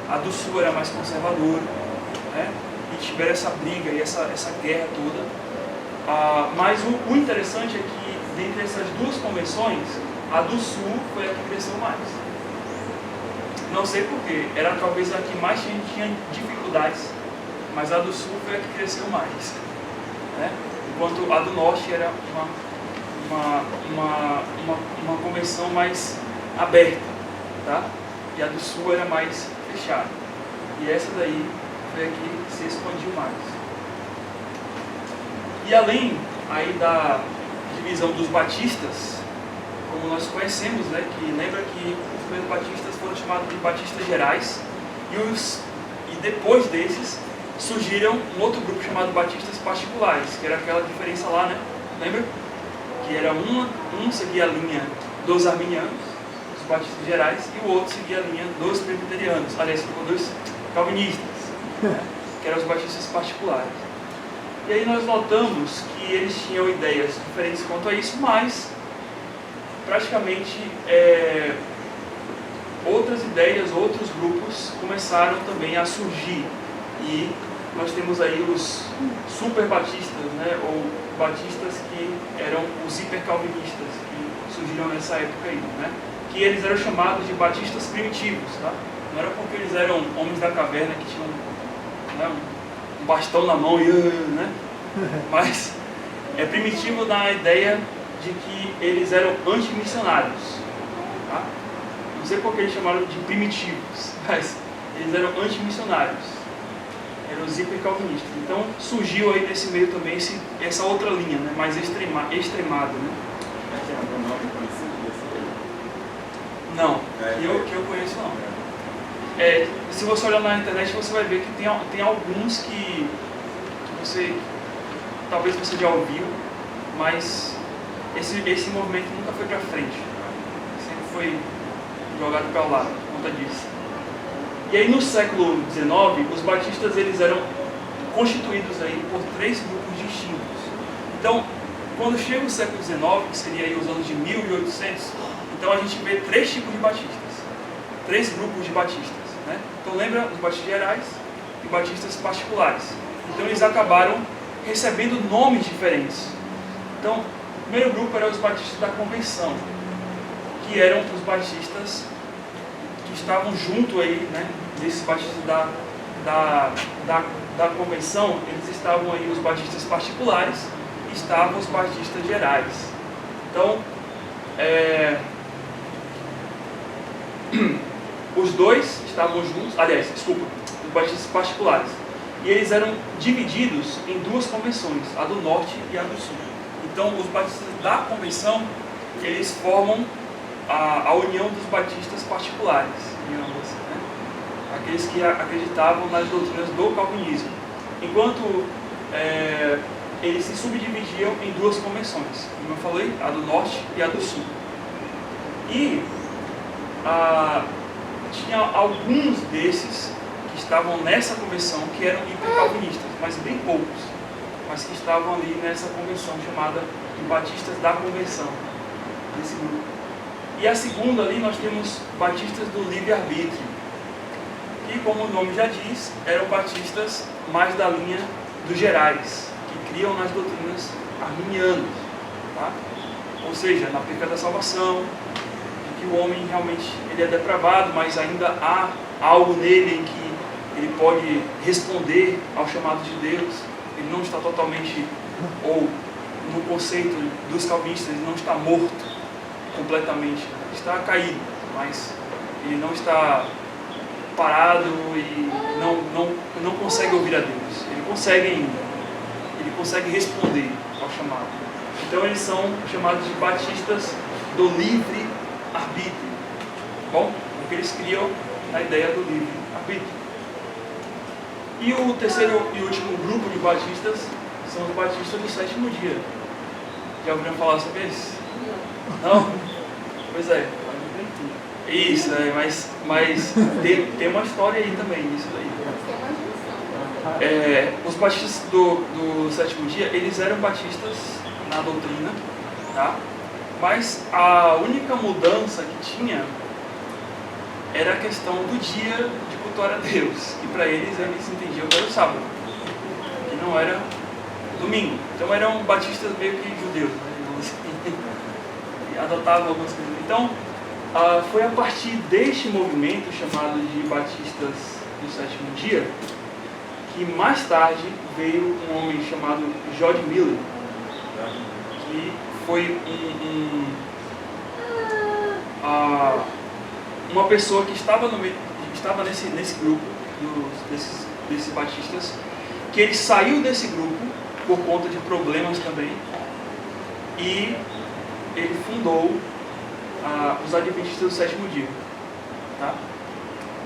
a do Sul era mais conservadora, né? E tiveram essa briga e essa guerra toda. Mas o interessante é que, dentre essas duas convenções, a do Sul foi a que cresceu mais. Não sei porquê, era talvez a que mais tinha dificuldades, mas a do Sul foi a que cresceu mais, né? Enquanto a do Norte era uma convenção mais aberta, tá? E a do Sul era mais fechada. E essa daí foi a que se expandiu mais. E além aí da divisão dos batistas, como nós conhecemos, né, que lembra que os primeiros batistas foram chamados de batistas gerais e depois desses surgiram um outro grupo chamado batistas particulares, que era aquela diferença lá, né? Lembra? Que era um seguia a linha dos arminianos, os batistas gerais, e o outro seguia a linha dos presbiterianos, aliás, dos calvinistas, que eram os batistas particulares. E aí nós notamos que eles tinham ideias diferentes quanto a isso, mas praticamente outras ideias, outros grupos começaram também a surgir. E nós temos aí os super batistas, né, ou batistas que eram os hipercalvinistas, que surgiram nessa época aí, né, que eles eram chamados de batistas primitivos, tá? Não era porque eles eram homens da caverna que tinham, né, um bastão na mão e, né, mas é primitivo na ideia de que eles eram antimissionários, tá? Não sei por que eles chamaram de primitivos, mas eles eram antimissionários, eram os hipercalvinistas. Então surgiu aí nesse meio também essa outra linha, né, mais extremada, né? Tem algum nome conhecido desse aí? Não, que eu conheço não. Se você olhar na internet, você vai ver que tem alguns que você, talvez você já ouviu, mas esse movimento nunca foi para frente, sempre foi jogado para o lado por conta disso. E aí no século XIX, os batistas eles eram constituídos aí por 3 grupos distintos. Então, quando chega o século XIX, que seria aí os anos de 1800, então a gente vê 3 tipos de batistas, 3 grupos de batistas, né? Então lembra os batistas gerais e batistas particulares. Então eles acabaram recebendo nomes diferentes. Então, o primeiro grupo eram os batistas da convenção, que eram os batistas que estavam junto aí, né, desses batistas da convenção, eles estavam aí os batistas particulares e estavam os batistas gerais. Então, os dois estavam juntos, aliás, desculpa, os batistas particulares. E eles eram divididos em 2 convenções, a do Norte e a do Sul. Então, os batistas da convenção, eles formam a união dos batistas particulares, digamos assim, né? Aqueles que acreditavam nas doutrinas do calvinismo. Enquanto eles se subdividiam em 2 convenções, como eu falei, a do Norte e a do Sul. E tinha alguns desses que estavam nessa convenção que eram hipercalvinistas, mas bem poucos, mas que estavam ali nessa convenção chamada de Batistas da Convenção, desse grupo. E a segunda ali nós temos batistas do livre-arbítrio, que, como o nome já diz, eram batistas mais da linha dos gerais, que criam nas doutrinas arminianas, tá? Ou seja, na perca da salvação, de que o homem realmente ele é depravado, mas ainda há algo nele em que ele pode responder ao chamado de Deus. Ele não está totalmente, ou no conceito dos calvinistas, ele não está morto completamente, está caído, mas ele não está parado e não consegue ouvir a Deus. Ele consegue ainda. ele consegue responder ao chamado. Então eles são chamados de batistas do livre arbítrio, bom? Porque eles criam a ideia do livre arbítrio. E o terceiro e último grupo de batistas são os batistas do sétimo dia. Já ouviram falar sobre eles? Não? Pois é. Isso, mas tem uma história aí também, nisso daí. Os batistas do sétimo dia, eles eram batistas na doutrina, tá? Mas a única mudança que tinha era a questão do dia de cultuar a Deus, que para eles entendiam que era o sábado, que não era domingo. Então eram batistas meio que judeus, né? E adotavam algumas coisas. Então foi a partir deste movimento chamado de batistas do sétimo dia que mais tarde veio um homem chamado George Miller, que foi uma pessoa que estava nesse grupo desses batistas, que ele saiu desse grupo por conta de problemas também, e ele fundou os Adventistas do sétimo dia, tá?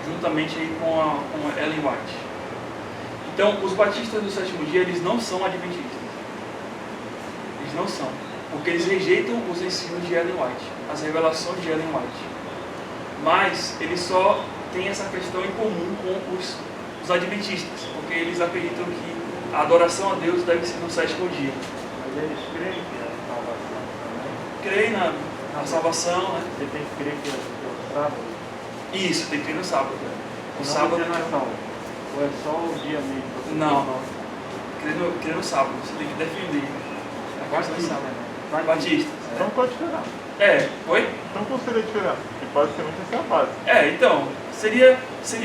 Juntamente aí com a Ellen White. Então, os batistas do sétimo dia, eles não são adventistas. Eles não são, porque eles rejeitam os ensinos de Ellen White, as revelações de Ellen White. Mas eles só têm essa questão em comum com os adventistas, porque eles acreditam que a adoração a Deus deve ser no sétimo dia. Mas eles creem que é a salvação também? Creem na salvação, né? Você tem que crer que é o sábado? Isso, tem que crer no sábado. O Não, sábado você não é salvo. Ou é só o dia mesmo? Não. Crer no sábado, você tem que defender a questão do sábado. Né? Batista. Então qual a diferença? Oi? Então qual seria a diferença? Que basicamente essa é a base. Então, seria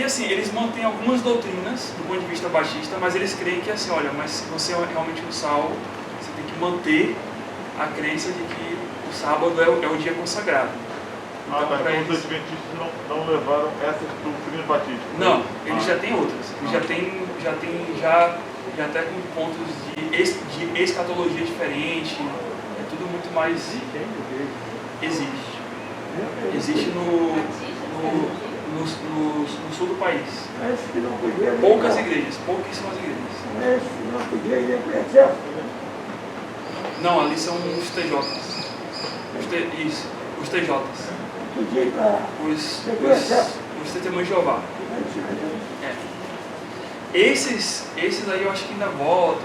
assim, eles mantêm algumas doutrinas do ponto de vista batista, mas eles creem que assim, olha, mas se você é realmente um salvo, você tem que manter a crença de que o sábado é o dia consagrado. Então, Então eles... os adventistas não levaram essas doutrinas batistas? Não, eles já têm outras. Eles já até com pontos de escatologia diferente. É tudo muito mais... Existe. Existe no sul do país. Poucas igrejas, pouquíssimas igrejas. Não podia ir para o exército, né? Não, ali são os TJs. Isso, os TJs. Podia ir para Os testemunhos de Jeová. Esses aí eu acho que ainda voltam,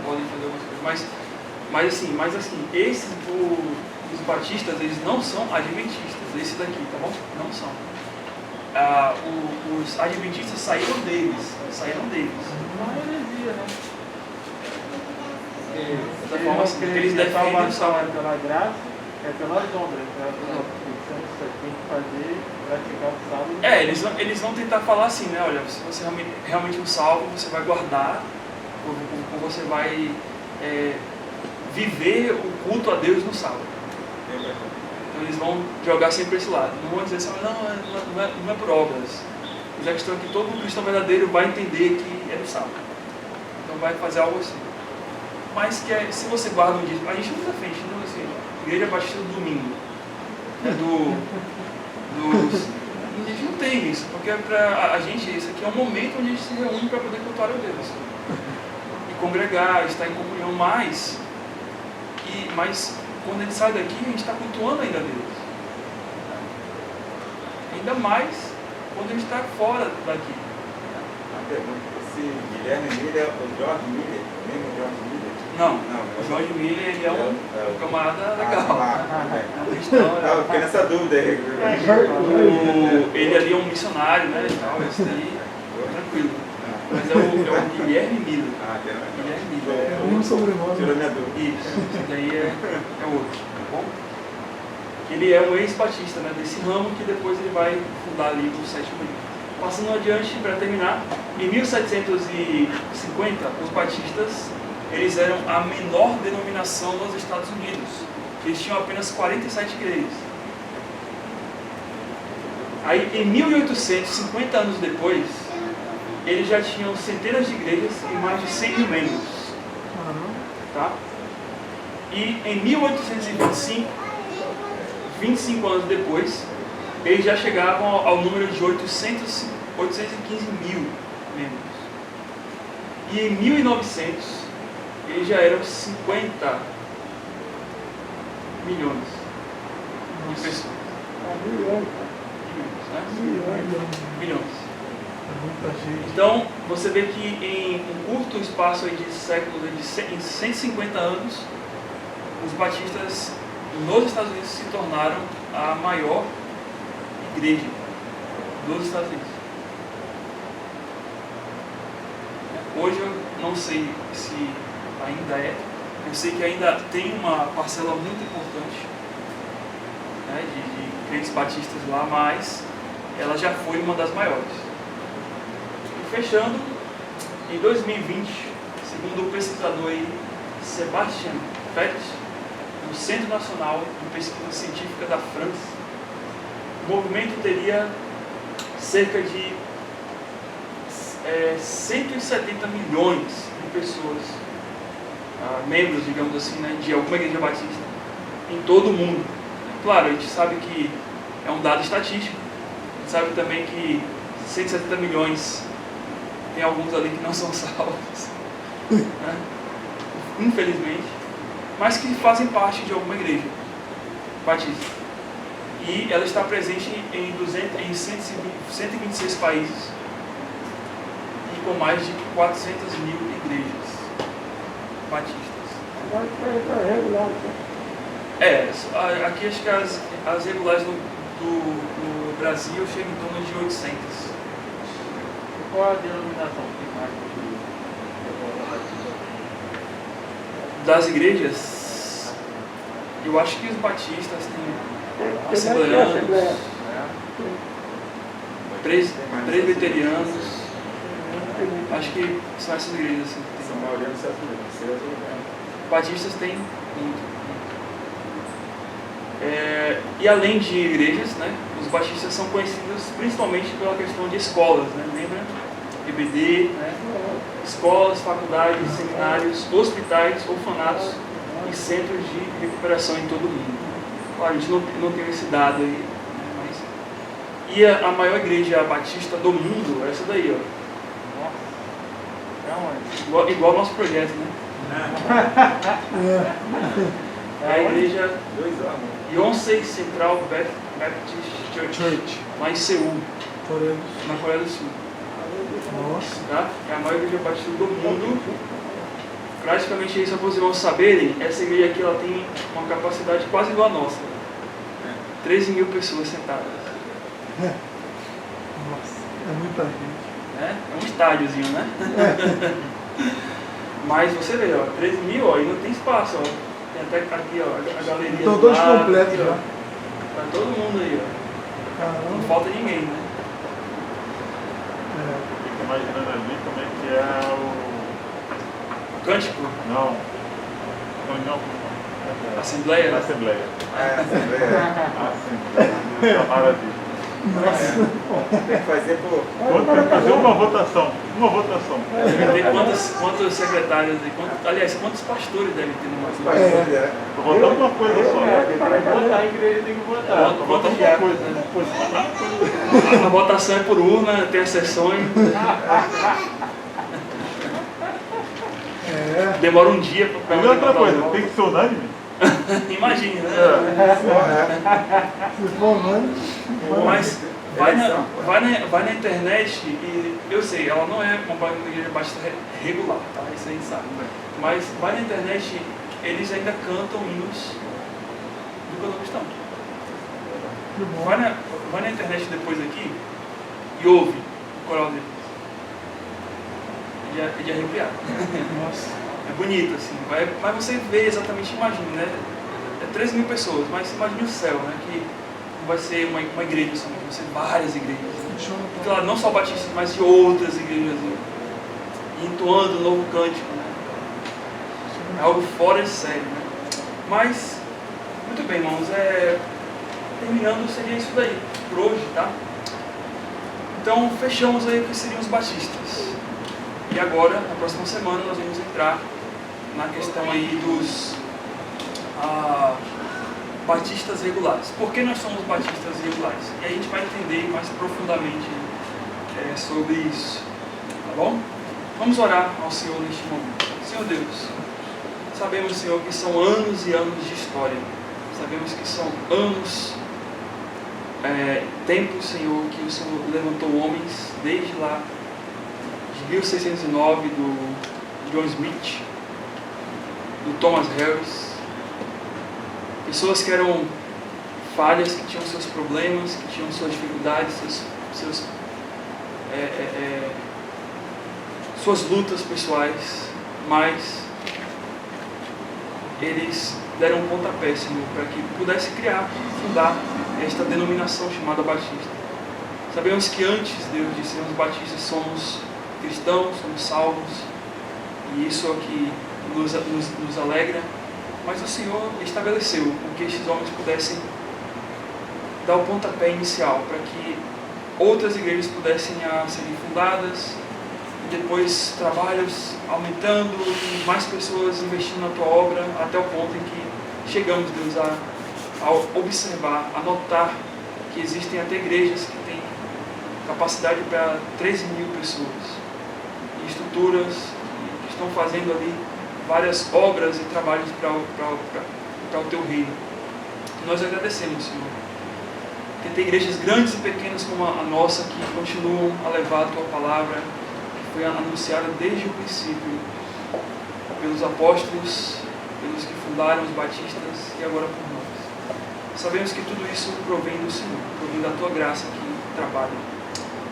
podem fazer algumas coisas, mas assim, esses os batistas, eles não são adventistas, esse daqui, tá bom? Não são. Os adventistas saíram deles. Uma heresia, né? Da forma assim, eles defendem o salvação sábado. é pela graça, é pelas obras. Você tem que fazer, praticar o sábado. Eles vão tentar falar assim, né? Olha, se você realmente um salvo, você vai guardar, ou você vai viver o culto a Deus no sábado. Então eles vão jogar sempre esse lado. Não vão dizer assim, não é por obras. Mas a questão é que todo cristão verdadeiro vai entender que é no sábado. Então vai fazer algo assim. Mas que se você guarda um dia, a gente não defende, não assim, igreja batista do domingo. A gente não tem isso, porque para a gente, isso aqui é um momento onde a gente se reúne para poder cultuar a Deus. E congregar, estar em comunhão mais. Mas quando a gente sai daqui, a gente está cultuando ainda a Deus. Ainda mais quando a gente está fora daqui. Uma pergunta, esse Guilherme Miller é o George Miller? O mesmo George Miller? Não, o George Miller, ele é um camarada legal. Eu fiquei nessa dúvida aí. Ele ali é um missionário, né? E tal, esse daí, tranquilo. Mas é o Guilherme Miller. Guilherme Miller. Um sobrenome. Tirou minha dúvida. Isso, esse daí é outro, tá bom? Ele é um ex-batista, né, desse ramo, que depois ele vai fundar ali o sétimo dia. Passando adiante, para terminar, em 1750, os batistas, eles eram a menor denominação nos Estados Unidos. Eles tinham apenas 47 igrejas. Aí, em 1850 anos depois, eles já tinham centenas de igrejas e mais de 100 mil membros. Tá? E em 1825, 25 anos depois, eles já chegavam ao número de 815 mil membros. E em 1900, eles já eram 50 milhões de pessoas. Milhões, né? Milhões. Então, você vê que em um curto espaço aí de séculos, em 150 anos, os batistas nos Estados Unidos se tornaram a maior igreja dos Estados Unidos. Hoje eu não sei se ainda é, eu sei que ainda tem uma parcela muito importante, né, de crentes batistas lá, mas ela já foi uma das maiores. Fechando, em 2020, segundo o pesquisador aí, Sebastian Fett, do Centro Nacional de Pesquisa Científica da França, o movimento teria cerca de 170 milhões de pessoas, membros, digamos assim, né, de alguma igreja batista, em todo o mundo. Claro, a gente sabe que é um dado estatístico, a gente sabe também que 170 milhões tem alguns ali que não são salvos, né? Infelizmente, mas que fazem parte de alguma igreja batista. E ela está presente em 126 países e com mais de 400 mil igrejas batistas. Aqui acho que as regulares do Brasil chegam em torno de 800. Qual a denominação das igrejas? Eu acho que os batistas têm assembleanos, presbiterianos, acho que são essas igrejas assim. São maioria dos Estados Unidos. Batistas têm muito. E além de igrejas, né, os batistas são conhecidos principalmente pela questão de escolas, né, lembra? EBD, né, escolas, faculdades, seminários, hospitais, orfanatos e centros de recuperação em todo o mundo. Claro, a gente não tem esse dado aí, né, mas... E a maior igreja batista do mundo é essa daí, ó. Igual ao nosso projeto, né? É a igreja Yonsei Central Baptist Church, lá em Seul, na Coreia do Sul. Nossa. Tá? É a maior igreja batista do mundo. Praticamente, só para os irmãos saberem, essa igreja aqui ela tem uma capacidade quase igual à nossa. 13 mil pessoas sentadas. Nossa, é muita gente. É um estádiozinho, né? Mas você vê, ó, 13 mil, ó, e não tem espaço, ó. Tem até aqui, ó, a galeria. Estão todos completos já. Tá todo mundo aí, ó. Caramba. Não falta ninguém, né? Fico imaginando ali como é que é o... Cântico? Não. Reunião. Assembleia? Né? Assembleia. Assembleia. Assembleia. Maravilha. Tem que fazer por... Tem que fazer uma votação. Uma votação. Ver quantos secretários, quantos pastores devem ter no nosso país. Votar uma coisa só. Votar em igreja tem que votar. Votar uma coisa. A votação é por urna, tem as sessões. Demora um dia para E outra coisa, tem que ser unânime? Imagina, né? Se for humano, mas vai na internet e eu sei, ela não é uma igreja batista regular, tá? Isso a gente sabe. Mas vai na internet, eles ainda cantam hinos do cantor cristão. Vai na internet depois aqui e ouve o coral deles. É de arrepiar. nossa. É bonito, assim. Mas você vê exatamente, imagina, né? É 13 mil pessoas, mas imagine o céu, né? Que não vai ser uma igreja só, vai ser várias igrejas. Né? Claro, não só batistas, mas de outras igrejas. Né? E entoando um novo cântico, né? É algo fora de série, né? Mas, muito bem, irmãos. Terminando, seria isso daí, por hoje, tá? Então, fechamos aí o que seriam os batistas. E agora, na próxima semana, nós vamos entrar na questão aí dos batistas regulares. Por que nós somos batistas regulares? E a gente vai entender mais profundamente sobre isso, tá bom? Vamos orar ao Senhor neste momento. Senhor Deus, sabemos, Senhor, que são anos e anos de história. Sabemos que são anos, tempos, Senhor, que o Senhor levantou homens, desde lá de 1609, do John Smith, do Thomas Harris, pessoas que eram falhas, que tinham seus problemas, que tinham suas dificuldades, suas lutas pessoais, mas eles deram um pontapé, Senhor, para que pudesse fundar esta denominação chamada Batista. Sabemos que antes, Deus, de sermos batistas, somos cristãos, somos salvos, e isso é o que nos alegra, mas o Senhor estabeleceu com que estes homens pudessem dar o pontapé inicial para que outras igrejas pudessem serem fundadas, e depois trabalhos aumentando, e mais pessoas investindo na tua obra, até o ponto em que chegamos, Deus, a observar, a notar que existem até igrejas que têm capacidade para 13 mil pessoas, e estruturas que estão fazendo ali várias obras e trabalhos para o teu reino. Nós agradecemos, Senhor, que tem igrejas grandes e pequenas como a nossa que continuam a levar a tua palavra, que foi anunciada desde o princípio pelos apóstolos, pelos que fundaram os batistas e agora por nós. Sabemos que tudo isso provém do Senhor, provém da tua graça que trabalha.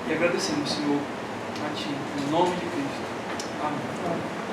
E agradecemos, Senhor, a ti, em nome de Cristo. Amém.